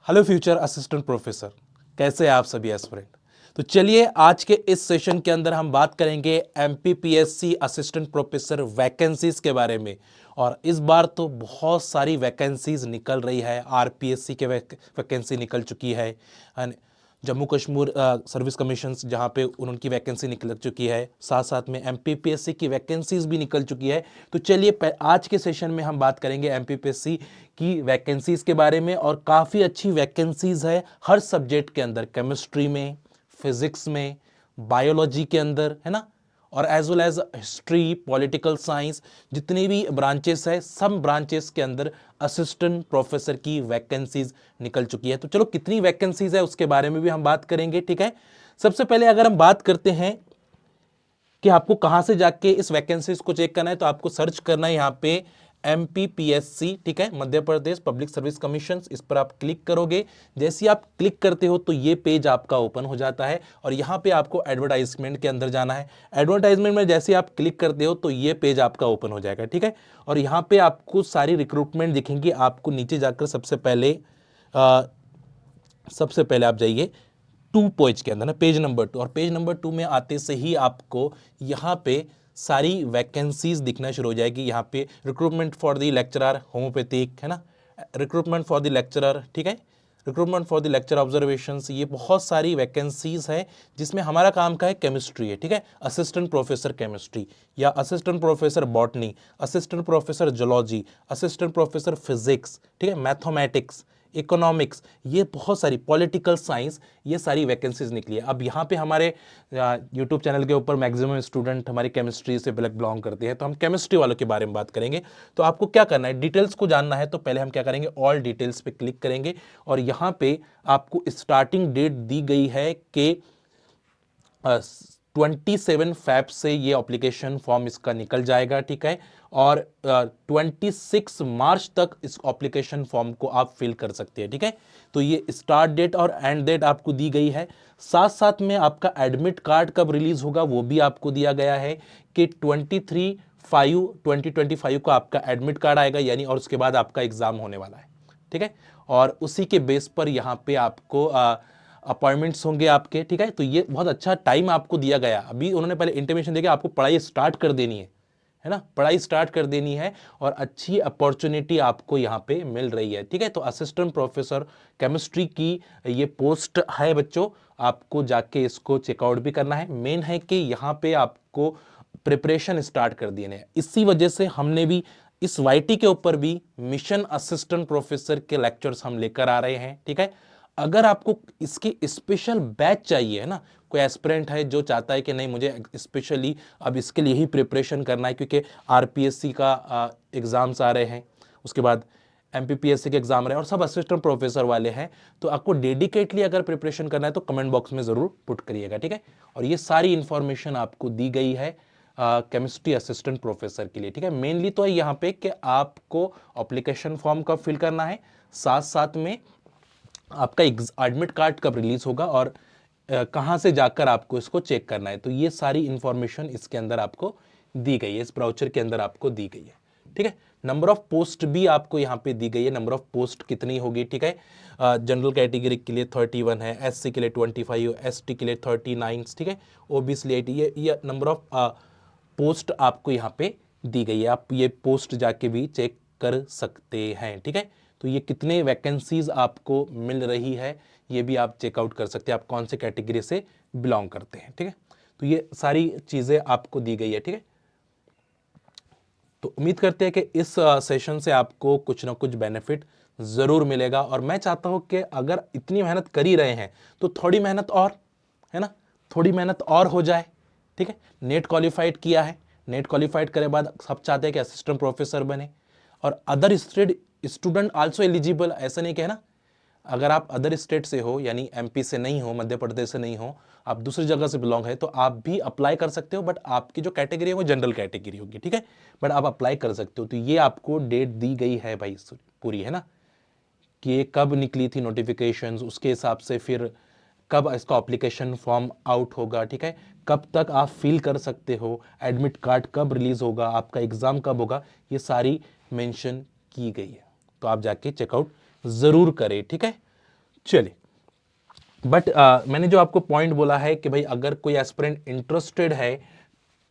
Hello future assistant professor, कैसे हैं आप सभी एस्पिरेंट। तो चलिए आज के इस सेशन के अंदर हम बात करेंगे एमपीपीएससी असिस्टेंट प्रोफेसर वैकेंसीज के बारे में। और इस बार तो बहुत सारी वैकेंसीज निकल रही है। आरपीएससी के वैकेंसी निकल चुकी है, जम्मू कश्मीर सर्विस कमीशन जहाँ पे उनकी वैकेंसी निकल चुकी है, साथ साथ में एमपीपीएससी की वैकेंसीज भी निकल चुकी है। तो चलिए आज के सेशन में हम बात करेंगे एमपीपीएससी की वैकेंसीज के बारे में। और काफ़ी अच्छी वैकेंसीज है हर सब्जेक्ट के अंदर, केमिस्ट्री में, फिजिक्स में, बायोलॉजी के अंदर, है ना, और as well as history, political science, जितनी भी ब्रांचेस है सब ब्रांचेस के अंदर असिस्टेंट प्रोफेसर की वैकेंसीज निकल चुकी है। तो चलो कितनी वैकेंसीज है उसके बारे में भी हम बात करेंगे, ठीक है। सबसे पहले अगर हम बात करते हैं कि आपको कहां से जाके इस वैकेंसीज को चेक करना है, तो आपको सर्च करना है यहाँ पे एमपीपीएससी, ठीक है, Madhya Pradesh public service commission. इस पर आप क्लिक करोगे। जैसे ही आप क्लिक करते हो तो ये पेज आपका ओपन हो जाता है और यहाँ पे आपको एडवर्टाइजमेंट के अंदर जाना है। एडवर्टाइजमेंट में जैसे आप क्लिक करते हो तो ये पेज आपका ओपन हो जाएगा, ठीक है। और यहाँ पे आपको सारी रिक्रूटमेंट दिखेंगी। आपको नीचे जाकर सबसे पहले आप जाइए 2 पेज के अंदर ना, पेज नंबर 2, और पेज नंबर 2 में आते से ही आपको यहाँ पे सारी वैकेंसीज दिखना शुरू हो जाएगी। यहाँ पे recruitment for the lecturer homeopathic, है ना, रिक्रूटमेंट फॉर द लेक्चरर, ठीक है, recruitment for the lecture observations, ये बहुत सारी वैकेंसीज है जिसमें हमारा काम का है केमिस्ट्री है, ठीक है, असिस्टेंट प्रोफेसर केमिस्ट्री या assistant professor botany, assistant professor zoology, assistant professor physics, ठीक है, मैथमेटिक्स, इकोनॉमिक्स, ये बहुत सारी, पॉलिटिकल साइंस, ये सारी वैकेंसीज निकली है। अब यहाँ पे हमारे यूट्यूब चैनल के ऊपर मैक्सिमम स्टूडेंट हमारी केमिस्ट्री से बिलोंग करते हैं, तो हम केमिस्ट्री वालों के बारे में बात करेंगे। तो आपको क्या करना है, डिटेल्स को जानना है तो पहले हम क्या करेंगे, ऑल डिटेल्स पे क्लिक करेंगे और यहाँ पे आपको स्टार्टिंग डेट दी गई है कि 27 फैब से ये एप्लीकेशन फॉर्म इसका निकल जाएगा, ठीक है, और 26 मार्च तक इस एप्लीकेशन फॉर्म को आप फिल कर सकते हैं, ठीक है। तो ये स्टार्ट डेट और एंड डेट आपको दी गई है। साथ साथ में आपका एडमिट कार्ड कब रिलीज होगा वो भी आपको दिया गया है कि 23/5/2025 को आपका एडमिट कार्ड आएगा, यानी, और उसके बाद आपका एग्जाम होने वाला है, ठीक है। और उसी के बेस पर यहाँ पे आपको अपॉइंटमेंट्स होंगे आपके, ठीक है। तो ये बहुत अच्छा टाइम आपको दिया गया। अभी उन्होंने पहले इंटीमेशन देके आपको पढ़ाई स्टार्ट कर देनी है ना, पढ़ाई स्टार्ट कर देनी है और अच्छी अपॉर्चुनिटी आपको यहाँ पे मिल रही है, ठीक है। तो असिस्टेंट प्रोफेसर केमिस्ट्री की ये पोस्ट है बच्चों, आपको जाके इसको चेकआउट भी करना है। मेन है कि यहाँ पे आपको प्रिपरेशन स्टार्ट कर दिए हैं। इसी वजह से हमने भी इस वाईटी के ऊपर भी मिशन असिस्टेंट प्रोफेसर के लेक्चर्स हम लेकर आ रहे हैं, ठीक है। अगर आपको इसकी स्पेशल बैच चाहिए, है ना, कोई एस्पिरेंट है जो चाहता है कि नहीं मुझे स्पेशली अब इसके लिए ही प्रिपरेशन करना है क्योंकि आरपीएससी का एग्जाम्स आ रहे हैं, उसके बाद एमपीपीएससी के एग्जाम रहे हैं और सब असिस्टेंट प्रोफेसर वाले हैं, तो आपको डेडिकेटली अगर प्रिपरेशन करना है तो कमेंट बॉक्स में जरूर पुट करिएगा, ठीक है। और ये सारी इंफॉर्मेशन आपको दी गई है केमिस्ट्री असिस्टेंट प्रोफेसर के लिए, ठीक है। मेनली तो है यहाँ पे कि आपको एप्लीकेशन फॉर्म कब फिल करना है, साथ साथ में आपका एडमिट कार्ड कब रिलीज होगा और कहां से जाकर आपको इसको चेक करना है। तो ये सारी इंफॉर्मेशन इसके अंदर आपको दी गई है, इस ब्राउचर के अंदर आपको दी गई है, ठीक है। नंबर ऑफ पोस्ट भी आपको यहाँ पे दी गई है, नंबर ऑफ पोस्ट कितनी होगी, ठीक है। जनरल कैटेगरी के लिए 31 है, एससी के लिए 25, एसटी के लिए 39, ठीक है, ओबीसी लिए 80। ये नंबर ऑफ पोस्ट आपको यहाँ पे दी गई है, आप ये पोस्ट जाके भी चेक कर सकते हैं, ठीक है। तो ये कितने वैकेंसीज आपको मिल रही है ये भी आप चेकआउट कर सकते हैं, आप कौन से कैटेगरी से बिलोंग करते हैं, ठीक है। तो ये सारी चीजें आपको दी गई है, ठीक है। तो उम्मीद करते हैं कि इस सेशन से आपको कुछ ना कुछ बेनिफिट जरूर मिलेगा। और मैं चाहता हूं कि अगर इतनी मेहनत कर ही रहे हैं तो थोड़ी मेहनत और, है ना, थोड़ी मेहनत और हो जाए, ठीक है। नेट क्वालिफाइड किया है, नेट क्वालिफाइड करे बाद सब चाहते हैं कि असिस्टेंट प्रोफेसर बने, और other state student also eligible, ऐसा नहीं कहना। अगर आप अदर स्टेट से हो, यानी एमपी से नहीं हो, मध्य प्रदेश से नहीं हो, आप दूसरी जगह से बिलोंग है, तो आप भी अप्लाई कर सकते हो, बट आपकी जो कैटेगरी है वो जनरल कैटेगरी होगी, ठीक है, बट आप अप्लाई कर सकते हो। तो ये आपको डेट दी गई है भाई पूरी, है ना, कि ये कब निकली थी नोटिफिकेशंस, उसके हिसाब से फिर कब इसका एप्लीकेशन फॉर्म आउट होगा, ठीक है, कब तक आप फिल कर सकते हो, एडमिट कार्ड कब रिलीज होगा, आपका एग्जाम कब होगा, ये सारी मेंशन की गई है। तो आप जाके चेकआउट जरूर करें, ठीक है। चलिए, बट मैंने जो आपको पॉइंट बोला है कि भाई अगर कोई एस्पिरेंट इंटरेस्टेड है,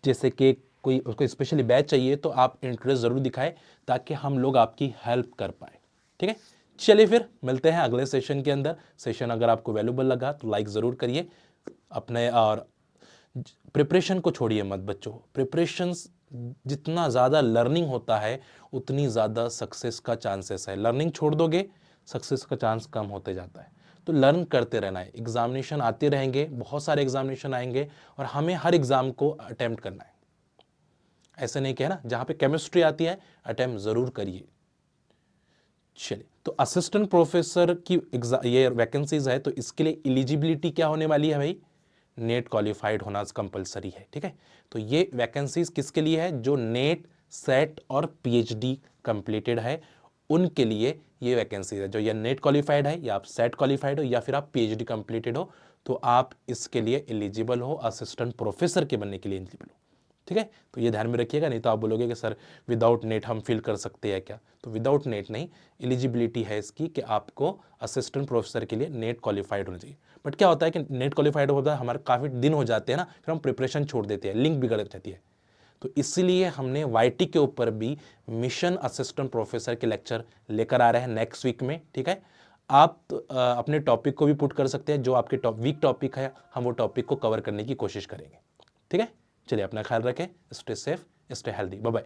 जैसे कि कोई उसको स्पेशली बैच चाहिए, तो आप इंटरेस्ट ज़रूर दिखाएं ताकि हम लोग आपकी हेल्प कर पाए। ठीक है, चलिए फिर मिलते हैं अगले सेशन के अंदर। सेशन अगर आपको वैल्यूबल लगा तो लाइक ज़रूर करिए अपने, और प्रिपरेशन को छोड़िए मत बच्चों। प्रिपरेशंस जितना ज़्यादा लर्निंग होता है उतनी ज़्यादा सक्सेस का चांसेस है। लर्निंग छोड़ दोगे सक्सेस का चांस कम होते जाता है। तो लर्न करते रहना है। एग्जामिनेशन आते रहेंगे, बहुत सारे एग्जामिनेशन आएंगे और हमें हर एग्जाम को अटेम्प्ट करना है। ऐसे नहीं कहना, जहां पे केमिस्ट्री आती है अटेम्प्ट जरूर करिए। चलिए, तो असिस्टेंट प्रोफेसर की ये वैकेंसीज है, तो इसके लिए एलिजिबिलिटी क्या होने वाली है भाई? नेट क्वालिफाइड होना कंपलसरी है। ठीक है, तो ये वैकेंसीज किसके लिए है? जो नेट, सेट और पीएचडी कंप्लीटेड है उनके लिए ये वैकेंसी है। जो ये नेट क्वालिफाइड है या आप सेट क्वालिफाइड हो या फिर आप पीएचडी कंप्लीटेड हो, तो आप इसके लिए एलिजिबल हो, असिस्टेंट प्रोफेसर के बनने के लिए एलिजिबल हो। ठीक है, तो ये ध्यान में रखिएगा, नहीं तो आप बोलोगे कि सर विदाउट नेट हम फिल कर सकते हैं क्या? तो विदाउट नेट नहीं, एलिजिबिलिटी है इसकी कि आपको असिस्टेंट प्रोफेसर के लिए नेट क्वालिफाइड होना चाहिए। बट क्या होता है कि नेट क्वालिफाइड होता है, हमारे काफ़ी दिन हो जाते हैं ना, फिर हम प्रिपरेशन छोड़ देते हैं, लिंक बिगड़ जाती है। तो इसलिए हमने वाईटी के ऊपर भी मिशन असिस्टेंट प्रोफेसर के लेक्चर लेकर आ रहे हैं नेक्स्ट वीक में। ठीक है, आप अपने टॉपिक को भी पुट कर सकते हैं, जो आपके वीक टॉपिक है हम वो टॉपिक को कवर करने की कोशिश करेंगे। ठीक है, चलिए अपना ख्याल रखें, stay safe, stay healthy, bye bye.